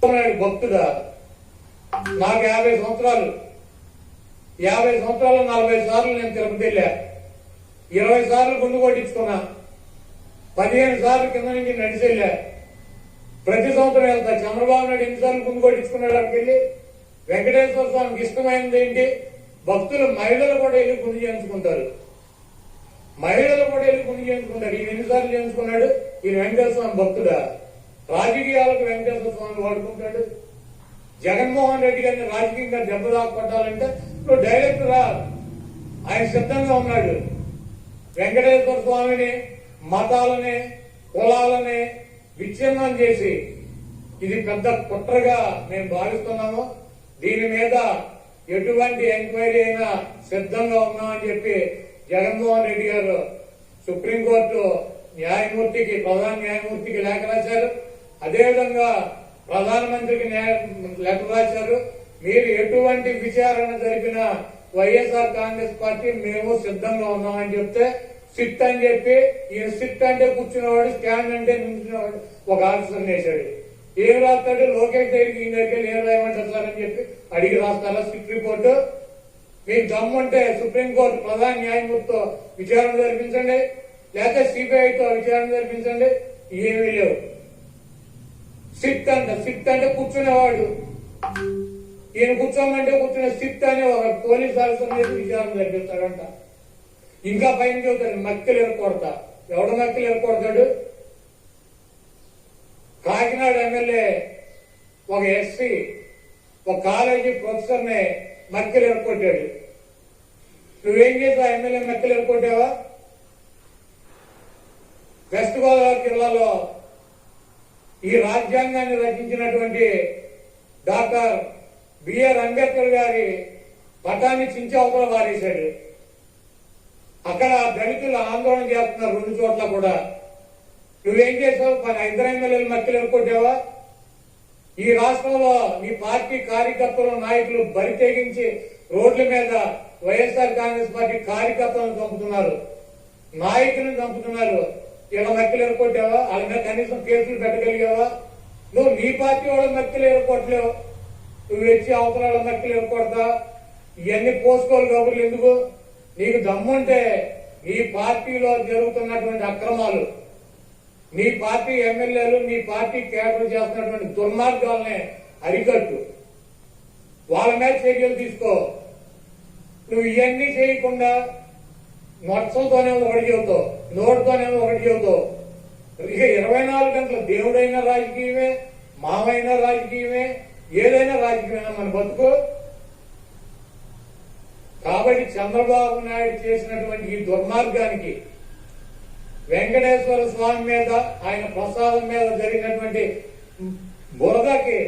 భక్తుడా? నాకు 50 సంవత్సరాలు. 50 సంవత్సరాలు 40 సార్లు నేను తిరుపతి వెళ్ళా. 20 సార్లు గుండు కొట్టించుకున్నా. 15 సార్లు కింద నుంచి నడిచి వెళ్ళా. ప్రతి సంవత్సరం వెళ్తా. చంద్రబాబు నాయుడు ఎన్నిసార్లు గుండు కొట్టించుకున్నాడు అక్కడికి వెళ్ళి? వెంకటేశ్వర స్వామికి ఇష్టమైనది ఏంటి? భక్తులు మహిళలు కూడా వెళ్ళి గుండు చేయించుకుంటారు. మహిళలు కూడా వెళ్ళి గుండు చేయించుకుంటారు. ఈయన ఎన్నిసార్లు చేయించుకున్నాడు? ఈయన వెంకటేశ్వర స్వామి భక్తుడా? రాజకీయాలకు వెంకటేశ్వర స్వామి వాడుకుంటాడు. జగన్మోహన్ రెడ్డి గారిని రాజకీయంగా దెబ్బ కొట్టాలంటే నువ్వు డైరెక్ట్ రా, ఆయన సిద్ధంగా ఉన్నాడు. వెంకటేశ్వర స్వామిని మతాలని కులాలని విచ్ఛిన్నం చేసి ఇది పెద్ద కుట్రగా మేము భావిస్తున్నాము. దీని మీద ఎటువంటి ఎంక్వైరీ అయినా సిద్ధంగా ఉన్నామని చెప్పి జగన్మోహన్ రెడ్డి గారు సుప్రీంకోర్టు న్యాయమూర్తికి, ప్రధాన న్యాయమూర్తికి లేఖ రాశారు. అదేవిధంగా ప్రధానమంత్రికి లెటర్ రాశారు. మీరు ఎటువంటి విచారణ జరిపినా వైఎస్ఆర్ కాంగ్రెస్ పార్టీ మేము సిద్ధంగా ఉన్నామని చెప్తే సిట్ అని చెప్పి, ఈయన సిట్ అంటే కూర్చున్నవాడు, స్టాండ్ అంటే నిల్చున్నవాడు ఒక ఆఫీసర్ వేశాడు. ఏం రాస్తాడు? లోకేష్ దగ్గరికి ఈయన దగ్గర ఏం రాయమంటారు సార్ అని చెప్పి అడిగి రాస్తారా సిట్ రిపోర్టు? మీకు దమ్ముంటే సుప్రీంకోర్టు ప్రధాన న్యాయమూర్తితో విచారణ జరిపించండి, లేకపోతే సిబిఐతో విచారణ జరిపించండి. ఏమీ లేవు. సిట్ అంటే కూర్చునేవాడు. ఈయన కూర్చోమంటే కూర్చునే సిట్ అని ఒక పోలీస్ ఆఫీసర్ మీద విచారణ జరిపిస్తాడంట. ఇంకా పైన చెబుతాడు మక్కలు ఎరకొడతా. ఎవడు మక్కలు ఎరకొడతాడు? కాకినాడ ఎమ్మెల్యే ఒక ఎస్సీ ఒక కాలేజీ ప్రొఫెసర్ ని మక్కలు ఎరకొట్టాడు. నువ్వేం చేసావు? ఎమ్మెల్యే మక్కలు ఎరకొట్టావా? వెస్ట్ గోదావరి జిల్లాలో ఈ రాజ్యాంగాన్ని రచించినటువంటి డాక్టర్ బిఆర్ అంబేద్కర్ గారి పటాన్ని చించి అవతల వారేశాడు. అక్కడ దళితులు ఆందోళన చేస్తున్నారు 2 చోట్ల కూడా. నువ్వేం చేసావు? 2 ఎమ్మెల్యేలు మక్కలు ఎరుకొట్టావా? ఈ రాష్ట్రంలో నీ పార్టీ కార్యకర్తలు, నాయకులు బరి తెగించి రోడ్ల మీద వైఎస్ఆర్ కాంగ్రెస్ పార్టీ కార్యకర్తలను చంపుతున్నారు, నాయకులను చంపుతున్నారు. ఇలా మక్కలు ఎరుకొట్టావా? వాళ్ళ మీద కనీసం కేసులు పెట్టగలిగావా? నువ్వు నీ పార్టీ వాళ్ళ మక్కలు ఎరుకొట్టలేవు, నువ్వు వచ్చి అవతల వాళ్ళ మక్కలు ఎరుకొడతా? ఇవన్నీ పోసుకోవాలి కబుర్లు ఎందుకు? నీకు దమ్ముంటే నీ పార్టీలో జరుగుతున్నటువంటి అక్రమాలు, నీ పార్టీ ఎమ్మెల్యేలు, నీ పార్టీ కేడర్ చేస్తున్నటువంటి దుర్మార్గాలనే అరికట్టు, వాళ్ళ మీద చర్యలు తీసుకో. నువ్వు ఇవన్నీ చేయకుండా మొత్తంతోనేమో ఒకటి చెబుతావు, నోటితోనేమో ఒకటి చెబుతావు. ఇక 24 గంటలు దేవుడైనా రాజకీయమే, మామైనా రాజకీయమే, ఏదైనా రాజకీయమైనా మన బతుకు. కాబట్టి చంద్రబాబు నాయుడు చేసినటువంటి ఈ దుర్మార్గానికి, వెంకటేశ్వర స్వామి మీద, ఆయన ప్రసాదం మీద జరిగినటువంటి బురదకి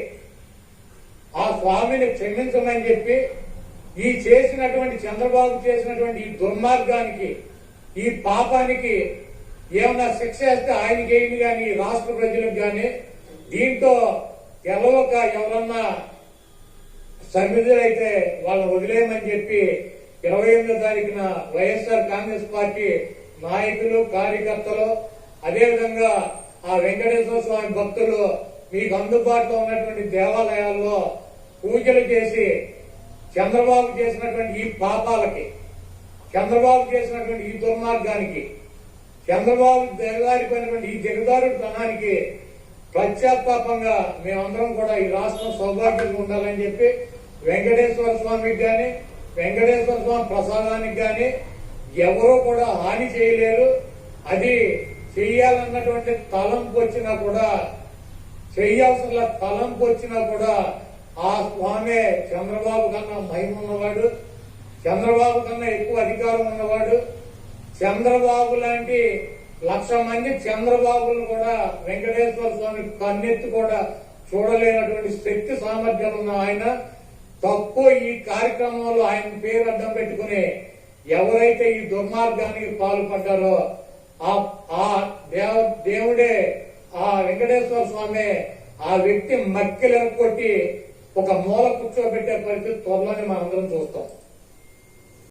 ఆ స్వామిని క్షమించమని చెప్పి, ఈ చేసినటువంటి చంద్రబాబు చేసినటువంటి ఈ దుర్మార్గానికి, ఈ పాపానికి ఏమన్నా శిక్ష వేస్తే ఆయనకి ఏంటి కానీ రాష్ట్ర ప్రజలకు కానీ, దీంతో గెలవక ఎవరన్నా సభ్యులైతే వాళ్ళని వదిలేయమని చెప్పి 28వ తారీఖున వైఎస్ఆర్ కాంగ్రెస్ పార్టీ నాయకులు, కార్యకర్తలు, అదేవిధంగా ఆ వెంకటేశ్వర స్వామి భక్తులు మీకు అందుబాటులో ఉన్నటువంటి దేవాలయాల్లో పూజలు చేసి చంద్రబాబు చేసినటువంటి ఈ పాపాలకి, చంద్రబాబు చేసినటువంటి ఈ దుర్మార్గానికి, చంద్రబాబు దిగజారిపోయినటువంటి ఈ దిగజారుతనానికి ప్రత్యాత్తాపంగా మేమందరం కూడా ఈ రాష్ట్రం సౌభాగ్యంగా ఉండాలని చెప్పి వెంకటేశ్వర స్వామికి గాని, వెంకటేశ్వర స్వామి ప్రసాదానికి గాని ఎవరూ కూడా హాని చేయలేరు. అది చెయ్యాలన్నటువంటి తలంపు వచ్చినా కూడా, చెయ్యాల్సిన తలంపు వచ్చినా కూడా ఆ స్వామి చంద్రబాబు కన్నా మహిమ ఉన్నవాడు, చంద్రబాబు కన్నా ఎక్కువ అధికారం ఉన్నవాడు. చంద్రబాబు లాంటి 1,00,000 మంది చంద్రబాబులు కూడా వెంకటేశ్వర స్వామి కన్నెత్తి కూడా చూడలేనటువంటి శక్తి సామర్థ్యాలు ఉన్న ఆయన తక్కువ ఈ కార్యక్రమంలో ఆయన పేరు అడ్డం పెట్టుకుని ఎవరైతే ఈ దుర్మార్గానికి పాల్పడ్డారో ఆ దేవుడే, ఆ వెంకటేశ్వర స్వామి ఆ వ్యక్తి మక్కిలను కొట్టి ఒక మూల కూర్చోబెట్టే పరిస్థితి త్వరలోనే మనందరం చూస్తాం.